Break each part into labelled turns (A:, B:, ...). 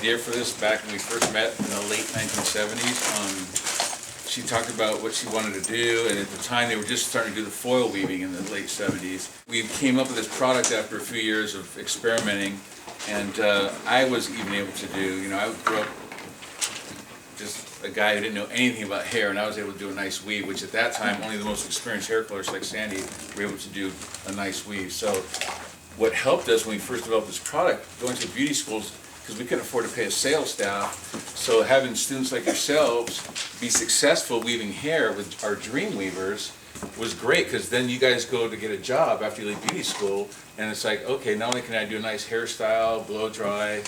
A: idea for this back when we first met in the late 1970s. She talked about what she wanted to do, and at the time they were just starting to do the foil weaving in the late 70s. We came up with this product after a few years of experimenting, and I was even able to do, I grew up just a guy who didn't know anything about hair, and I was able to do a nice weave, which at that time only the most experienced hair colorists like Sandy were able to do a nice weave. So what helped us when we first developed this product, going to beauty schools, because we couldn't afford to pay a sales staff, so having students like yourselves be successful weaving hair with our dream weavers was great, because then you guys go to get a job after you leave beauty school, and it's like, okay, not only can I do a nice hairstyle, blow dry,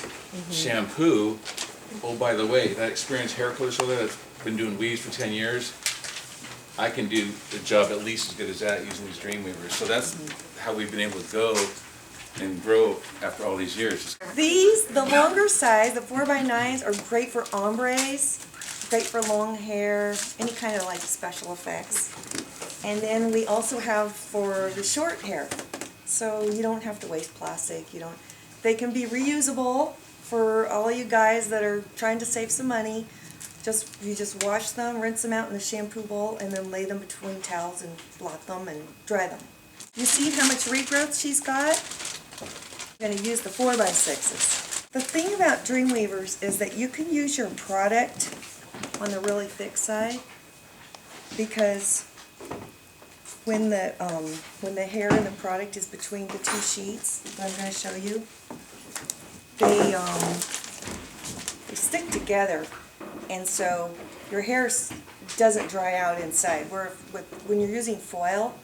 A: shampoo, oh, by the way, that experienced hair colorist that's been doing weaves for 10 years, I can do the job at least as good as that using these dream weavers. So that's how we've been able to go and grow after all these years.
B: These, the longer size, the 4x9s, are great for ombres, great for long hair, any kind of like special effects. And then we also have for the short hair, so you don't have to waste plastic. They can be reusable for all you guys that are trying to save some money. You just wash them, rinse them out in the shampoo bowl, and then lay them between towels and blot them and dry them. You see how much regrowth she's got? I'm going to use the 4x6s. The thing about dream weavers is that you can use your product on the really thick side, because when the hair and the product is between the two sheets that I'm going to show you, they stick together, and so your hair doesn't dry out inside. When you're using foil,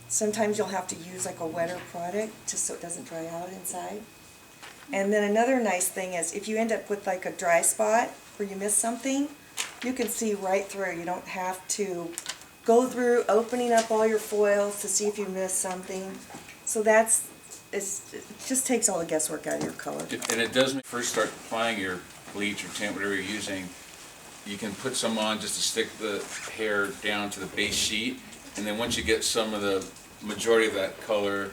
B: sometimes you'll have to use like a wetter product just so it doesn't dry out inside. And then another nice thing is if you end up with like a dry spot where you miss something, you can see right through. You don't have to go through opening up all your foils to see if you missed something. So it just takes all the guesswork out of your color.
A: And it does, when you first start applying your bleach or tint, whatever you're using, you can put some on just to stick the hair down to the base sheet, and then once you get some of the majority of that color,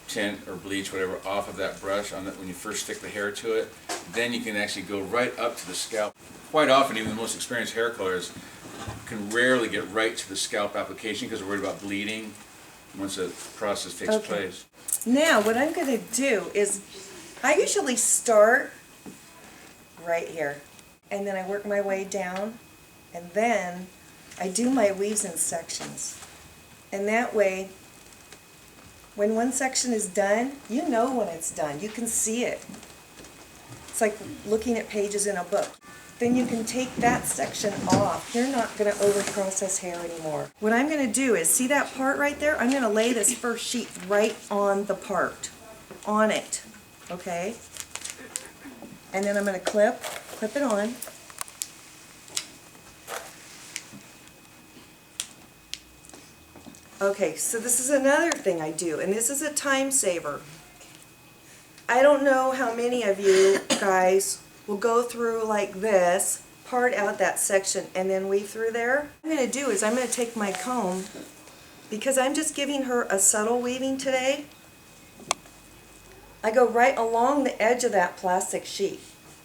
A: tint or bleach, whatever, off of that brush when you first stick the hair to it, then you can actually go right up to the scalp. Quite often, even the most experienced hair colorists can rarely get right to the scalp application because they're worried about bleeding once the process takes place.
B: Now, what I'm going to do is, I usually start right here, and then I work my way down, and then I do my weaves in sections. And that way, when one section is done, you know when it's done. You can see it. It's like looking at pages in a book. Then you can take that section off. You're not going to over-process hair anymore. What I'm going to do is, see that part right there? I'm going to lay this first sheet right on the part, on it, okay? And then I'm going to clip it on. Okay, so this is another thing I do, and this is a time saver. I don't know how many of you guys will go through like this, part out that section, and then weave through there. What I'm going to do is I'm going to take my comb, because I'm just giving her a subtle weaving today. I go right along the edge of that plastic sheet,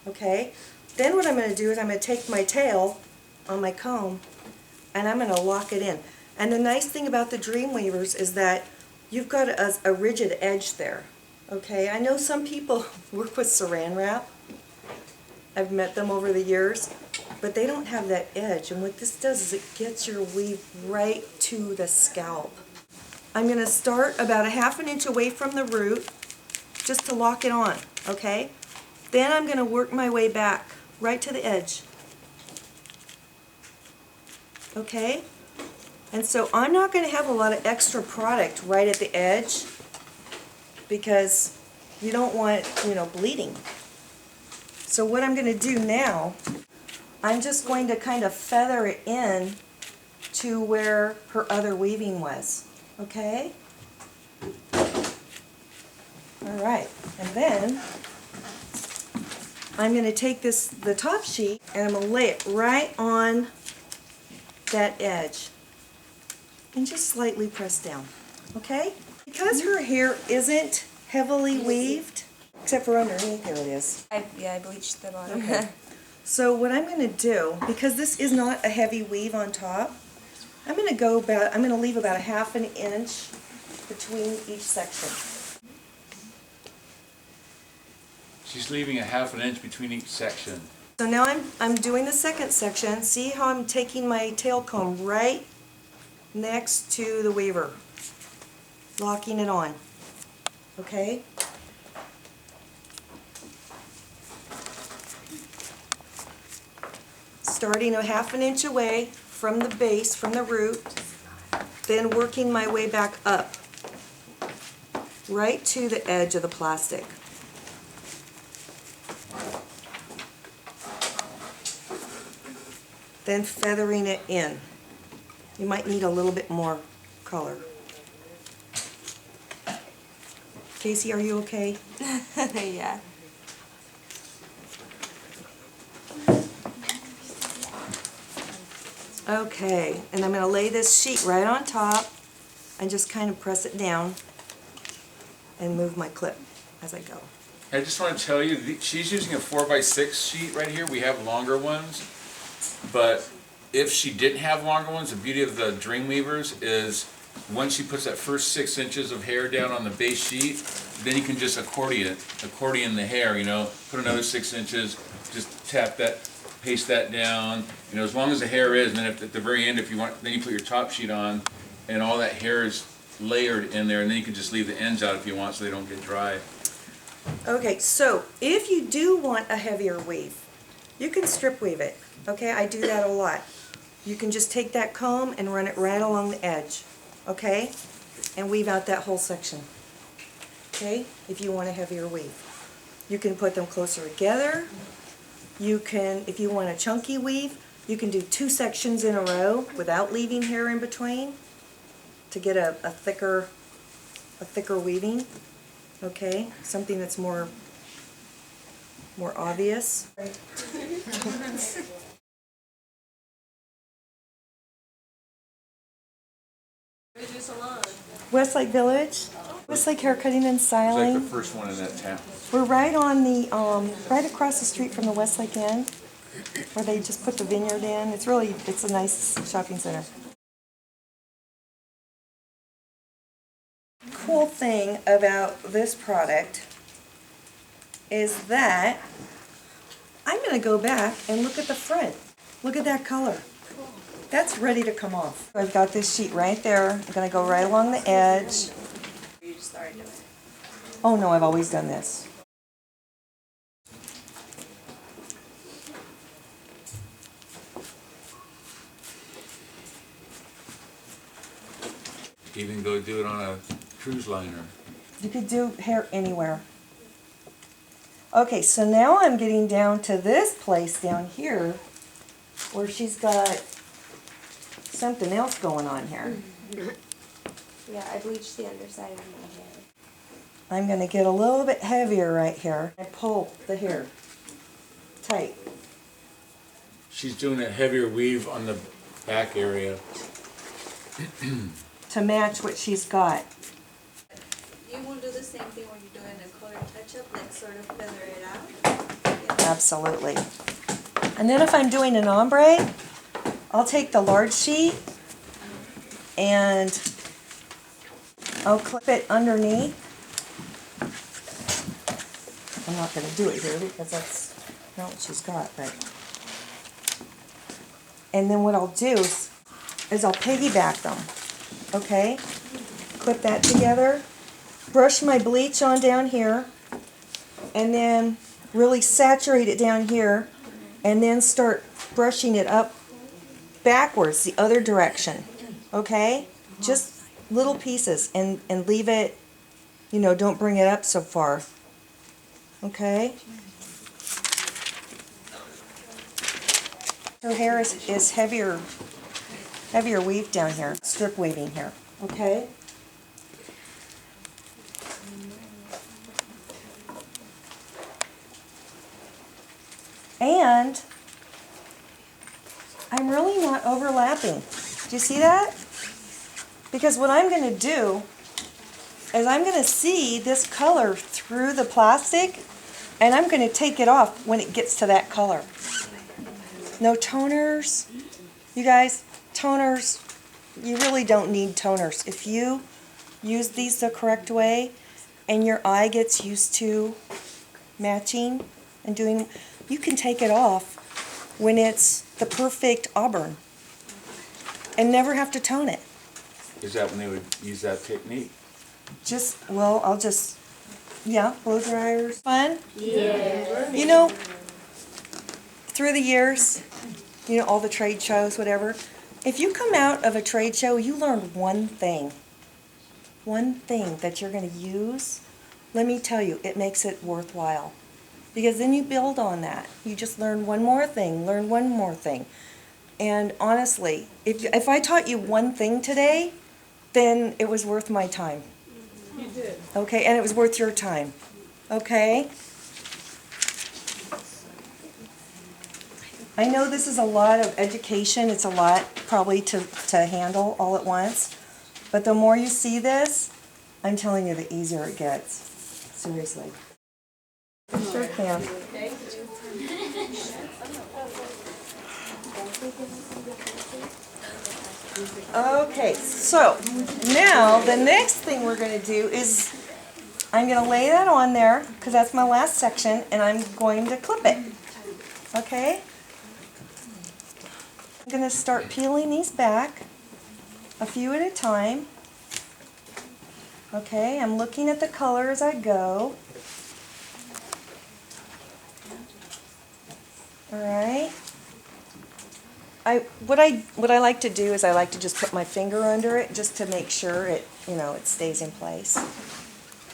B: okay? Then what I'm going to do is I'm going to take my tail on my comb, and I'm going to lock it in. And the nice thing about the dream weavers is that you've got a rigid edge there, okay? I know some people work with saran wrap. I've met them over the years, but they don't have that edge. And what this does is it gets your weave right to the scalp. I'm going to start about a ½ inch away from the root just to lock it on, okay? Then I'm going to work my way back right to the edge, okay? And so I'm not going to have a lot of extra product right at the edge because you don't want, bleeding. So what I'm going to do now, I'm just going to kind of feather it in to where her other weaving was, okay? All right, and then I'm going to take the top sheet, and I'm going to lay it right on that edge. And just slightly press down, okay? Because her hair isn't heavily weaved, except for underneath, here it is.
C: I bleached the bottom.
B: Okay. So what I'm going to do, because this is not a heavy weave on top, I'm going to leave about a ½ an inch between each section.
A: She's leaving a ½ an inch between each section.
B: So now I'm doing the second section. See how I'm taking my tail comb right next to the weaver, locking it on. Okay? Starting a ½ an inch away from the base, from the root, then working my way back up, right to the edge of the plastic. Then feathering it in. You might need a little bit more color. Kasey, are you okay?
C: Yeah.
B: Okay, and I'm going to lay this sheet right on top and just kind of press it down and move my clip as I go.
A: I just want to tell you, she's using a 4x6 sheet right here. We have longer ones, but if she didn't have longer ones, the beauty of the Dreamweavers is once she puts that first 6 inches of hair down on the base sheet, then you can just accordion the hair, you know, put another 6 inches, just tap that, paste that down, you know, as long as the hair is, and then at the very end, if you want, then you put your top sheet on, and all that hair is layered in there, and then you can just leave the ends out if you want so they don't get dry.
B: Okay, so if you do want a heavier weave, you can strip weave it. Okay, I do that a lot. You can just take that comb and run it right along the edge, okay, and weave out that whole section. Okay, if you want a heavier weave. You can put them closer together. You can, if you want a chunky weave, you can do 2 sections in a row without leaving hair in between to get a thicker weaving. Okay, something that's more obvious.
C: Salon.
B: Westlake Village, Westlake Haircutting and
A: It's like the
B: Styling.
A: first one in that town.
B: We're right on the right across the street from the Westlake Inn, where they just put the vineyard in. It's a nice shopping center. Cool thing about this product is that I'm going to go back and look at the front. Look at that color. That's ready to come off. I've got this sheet right there. I'm going to go right along the edge.
C: You just started doing it.
B: Oh no, I've always done this.
A: Even go do it on a cruise liner.
B: You could do hair anywhere. Okay, so now I'm getting down to this place down here where she's got something else going on here.
C: Yeah, I bleached the underside of my hair.
B: I'm going to get a little bit heavier right here and pull the hair tight.
A: She's doing a heavier weave on the back area.
B: To match what she's got.
C: You will do the same thing when you're doing a color touch-up, like sort of feather it out? Yeah.
B: Absolutely. And then if I'm doing an ombre, I'll take the large sheet and I'll clip it underneath. I'm not going to do it here because that's not what she's got, but. And then what I'll do is I'll piggyback them, okay? Clip that together, brush my bleach on down here, and then really saturate it down here, and then start brushing it up backwards the other direction, okay? Just little pieces, and leave it, you know, don't bring it up so far, okay? Her hair is heavier weave down here, strip weaving here, okay? And I'm really not overlapping. Do you see that? Because what I'm going to do is I'm going to see this color through the plastic, and I'm going to take it off when it gets to that color. No toners. You guys, toners, you really don't need toners. If you use these the correct way and your eye gets used to matching and doing, you can take it off when it's the perfect auburn and never have to tone it.
A: Is that when they would use that technique?
B: I'll just, yeah, blow dryers. Fun?
C: Yeah.
B: You know, through the years, you know, all the trade shows, whatever, if you come out of a trade show, you learn one thing that you're going to use, let me tell you, it makes it worthwhile. Because then you build on that. You just learn one more thing. And honestly, if I taught you one thing today, then it was worth my time.
D: You did.
B: Okay, and it was worth your time. Okay? I know this is a lot of education. It's a lot probably to handle all at once. But the more you see this, I'm telling you, the easier it gets. Seriously. Sure can. Okay, so now the next thing we're going to do is I'm going to lay that on there because that's my last section, and I'm going to clip it. Okay? I'm going to start peeling these back a few at a time. Okay, I'm looking at the color as I go. All right. What I like to do is I like to just put my finger under it just to make sure it, you know, it stays in place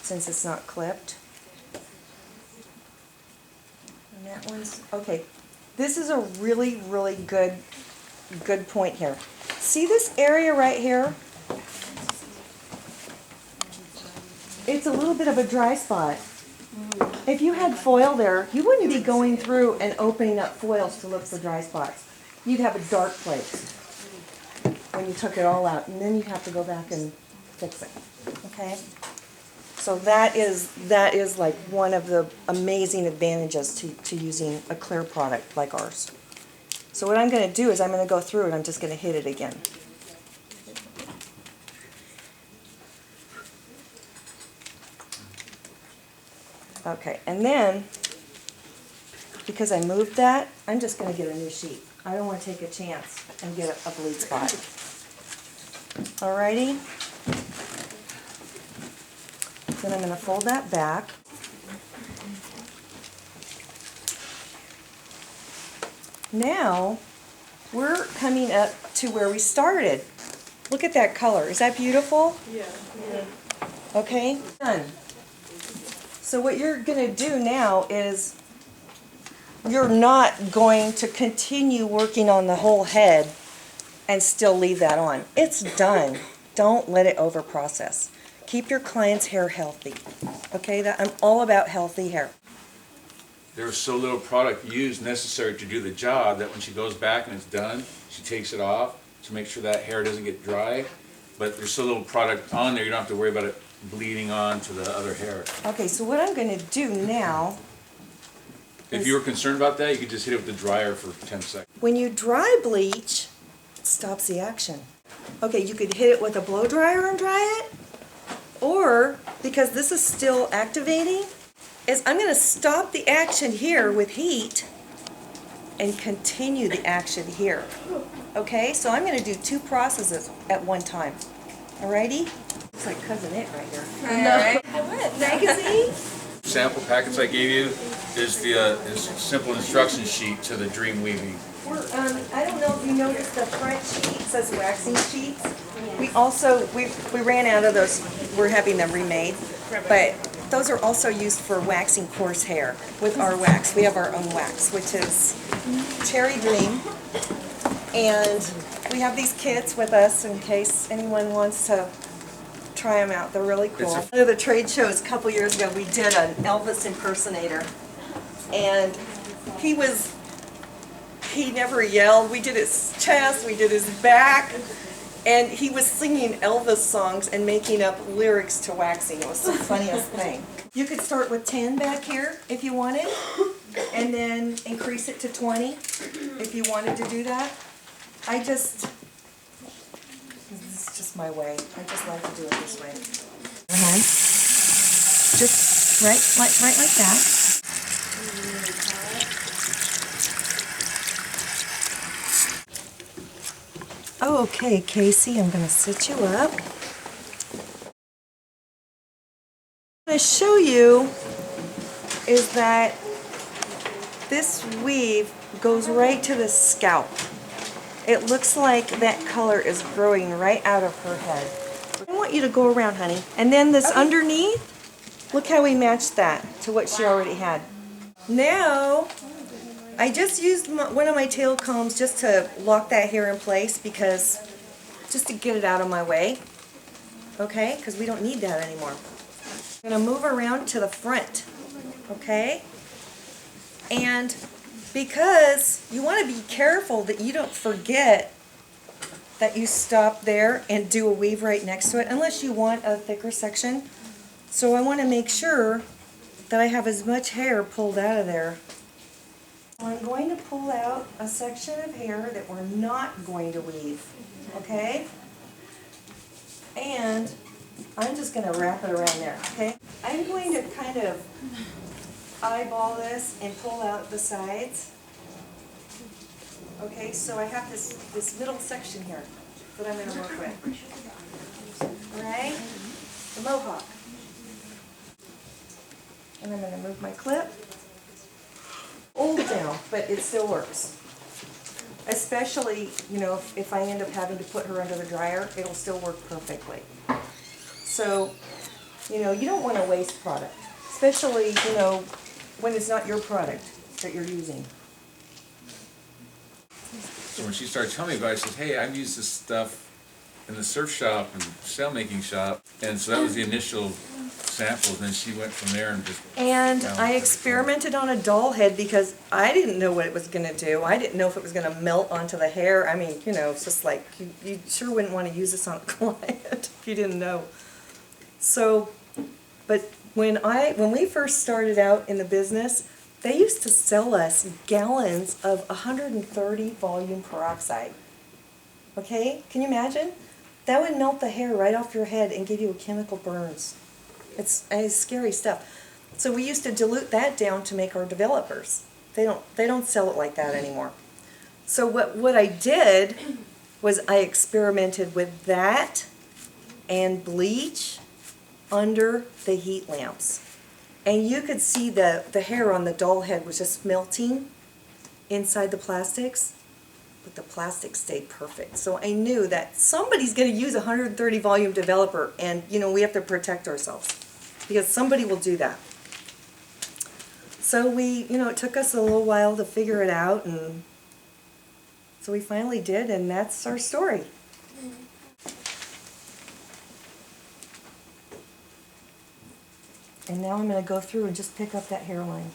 B: since it's not clipped. And that one's okay. This is a really, really good point here. See this area right here? It's a little bit of a dry spot. If you had foil there, you wouldn't be going through and opening up foils to look for dry spots. You'd have a dark place when you took it all out, and then you'd have to go back and fix it. Okay? So that is like one of the amazing advantages to using a clear product like ours. So what I'm going to do is I'm going to go through and I'm just going to hit it again. Okay, and then, because I moved that, I'm just going to get a new sheet. I don't want to take a chance and get a bleed spot. Alrighty. Then I'm going to fold that back. Now, we're coming up to where we started. Look at that color. Is that beautiful?
D: Yeah.
B: Okay, done. So what you're going to do now is you're not going to continue working on the whole head and still leave that on. It's done. Don't let it over process. Keep your client's hair healthy. Okay, I'm all about healthy hair.
A: There's so little product used necessary to do the job that when she goes back and it's done, she takes it off to make sure that hair doesn't get dry. But there's so little product on there, you don't have to worry about it bleeding on to the other hair.
B: Okay, so what I'm going to do now,
A: If you were concerned about that, you could just hit it with the dryer for 10 seconds.
B: when you dry bleach, it stops the action. Okay, you could hit it with a blow dryer and dry it, or, because this is still activating, is I'm going to stop the action here with heat and continue the action here. Okay, so I'm going to do two processes at one time. Alrighty? It's like Cousin It right here.
C: Alright.
B: Magazine?
A: Sample packets I gave you is the simple instruction sheet to the dream weaving.
B: I don't know if you noticed the front sheet says waxing sheets. We also, we ran out of those. We're having them remade. But those are also used for waxing coarse hair with our wax. We have our own wax, which is Cherry Dream. And we have these kits with us in case anyone wants to try them out. They're really cool. One of the trade shows a couple years ago, we did an Elvis impersonator. And he never yelled. We did his chest, we did his back. And he was singing Elvis songs and making up lyrics to waxing. It was the funniest thing. You could start with 10 back here if you wanted, and then increase it to 20 if you wanted to do that. This is just my way. I just like to do it this way. Just right like that. Okay, Kasey, I'm going to sit you up. What I'm going to show you is that this weave goes right to the scalp. It looks like that color is growing right out of her head. I want you to go around, honey. And then this underneath, look how we matched that to what she already had. Now, I just used one of my tail combs just to lock that hair in place just to get it out of my way. Okay, because we don't need that anymore. I'm going to move around to the front. Okay? And because you want to be careful that you don't forget that you stop there and do a weave right next to it, unless you want a thicker section. So I want to make sure that I have as much hair pulled out of there. I'm going to pull out a section of hair that we're not going to weave, okay? And I'm just going to wrap it around there, okay? I'm going to kind of eyeball this and pull out the sides. Okay, so I have this middle section here that I'm going to work with. All right? The mohawk. And I'm going to move my clip. Old down, but it still works. Especially, you know, if I end up having to put her under the dryer, it'll still work perfectly. So, you know, you don't want to waste product. Especially, you know, when it's not your product that you're using.
A: So when she started telling me about it, she says, hey, I've used this stuff in the surf shop and sail making shop. And so that was the initial samples, and then she went from there and just...
B: And I experimented on a doll head because I didn't know what it was going to do. I didn't know if it was going to melt onto the hair. I mean, you know, it's just like, you sure wouldn't want to use this on a client if you didn't know. So, but when we first started out in the business, they used to sell us gallons of 130 volume peroxide. Okay, can you imagine? That would melt the hair right off your head and give you chemical burns. It's scary stuff. So we used to dilute that down to make our developers. They don't sell it like that anymore. So what I did was I experimented with that and bleach under the heat lamps. And you could see the hair on the doll head was just melting inside the plastics, but the plastic stayed perfect. So I knew that somebody's going to use a 130 volume developer, and you know, we have to protect ourselves because somebody will do that. So it took us a little while to figure it out, and so we finally did, and that's our story. And now I'm going to go through and just pick up that hairline.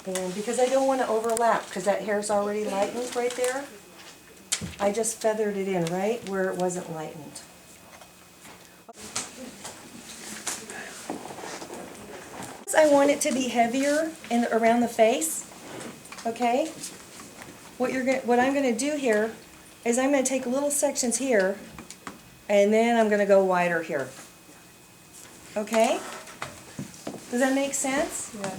B: And because I don't want to overlap, because that hair's already lightened right there, I just feathered it in right where it wasn't lightened. I want it to be heavier around the face. Okay? What I'm going to do here is I'm going to take little sections here, and then I'm going to go wider here. Okay? Does that make sense?
D: Yeah.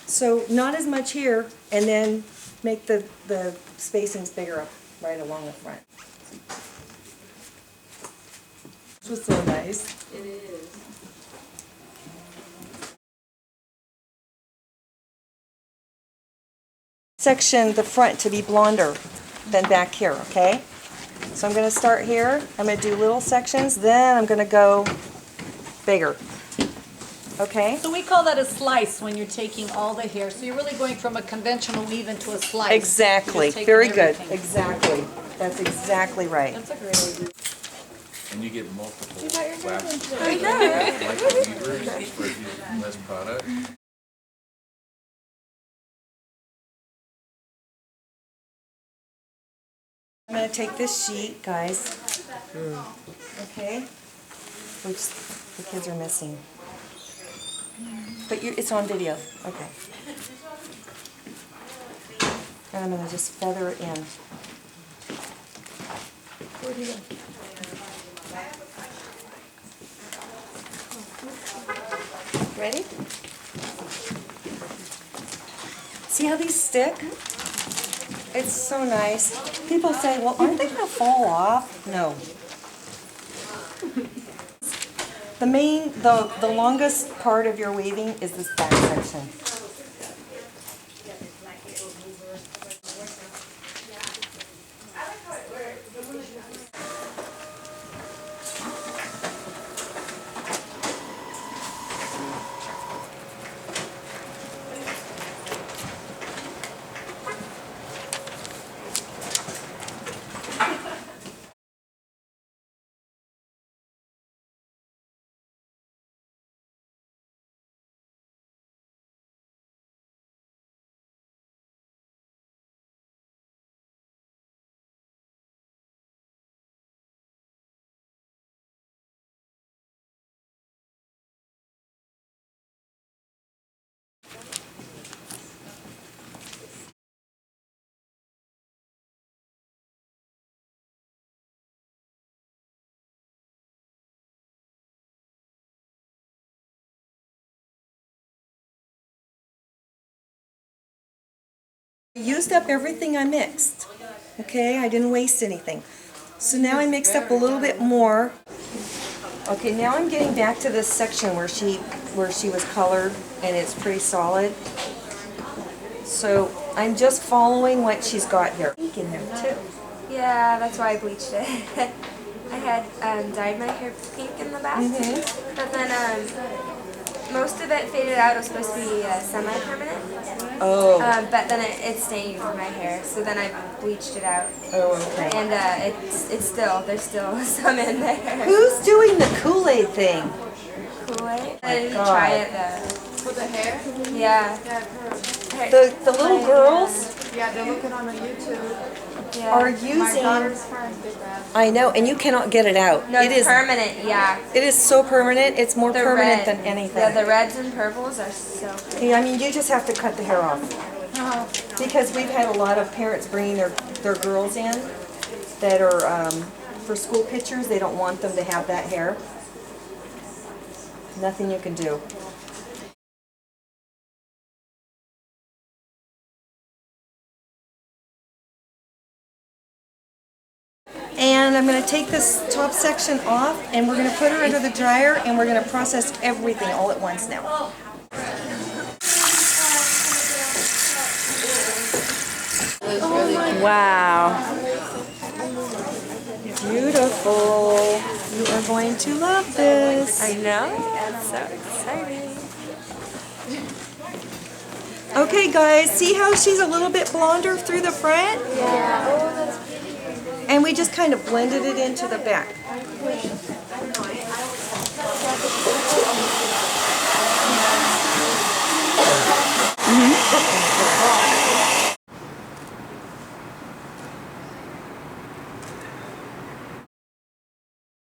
B: So not as much here, and then make the spacings bigger up right along the front. This was so nice.
C: It is.
B: Section the front to be blonder than back here, okay? So I'm going to start here. I'm going to do little sections, then I'm going to go bigger. Okay?
D: So we call that a slice when you're taking all the hair. So you're really going from a conventional weave into a slice.
B: Exactly.
D: You're just taking
B: Very good.
D: everything.
B: Exactly. That's exactly right.
D: That's a great idea.
A: And you get multiple
E: You got your hair
A: waxes.
E: done
C: I know.
A: Like the weavers, for using less product.
B: I'm gonna take this sheet, guys. Okay? Which the kids are missing. But it's on video. Okay. And I'm gonna just feather it in. Ready? See how these stick? It's so nice. People say, well, aren't they gonna fall off? No. The longest part of your weaving is this back section. I used up everything I mixed. Okay, I didn't waste anything. So now I mixed up a little bit more. Okay, now I'm getting back to this section where she was colored and it's pretty solid. So I'm just following what she's got here. Pink in there too.
E: Yeah, that's why I bleached it. I had dyed my hair pink in the back, but then most of it faded out. It was supposed to be semi-permanent,
B: Oh.
E: but then it stained my hair, so then I bleached it out.
B: Oh, okay.
E: And there's still some in there.
B: Who's doing the Kool-Aid thing?
E: Kool-Aid? I didn't
B: God.
E: try it though.
F: For the hair?
E: Yeah.
F: Yeah, I've heard.
B: The little girls
F: Yeah, they're looking on YouTube.
E: Yeah.
B: are
F: My
B: using.
F: daughter's friends did that.
B: I know, and you cannot get it out.
E: No,
B: It
E: it's
B: is.
E: permanent, yeah.
B: It is so permanent. It's more
E: The
B: permanent
E: red.
B: than anything.
E: Yeah, the reds and purples are so pretty.
B: Yeah, I mean, you just have to cut the hair off. Because we've had a lot of parents bringing their girls in that are for school pictures. They don't want them to have that hair. Nothing you can do. And I'm going to take this top section off and we're going to put her under the dryer and we're going to process everything all at once now. Wow. Beautiful. You are going to love this.
E: I know. It's so exciting.
B: Okay guys, see how she's a little bit blonder through the front?
E: Yeah.
B: And we just kind of blended it into the back.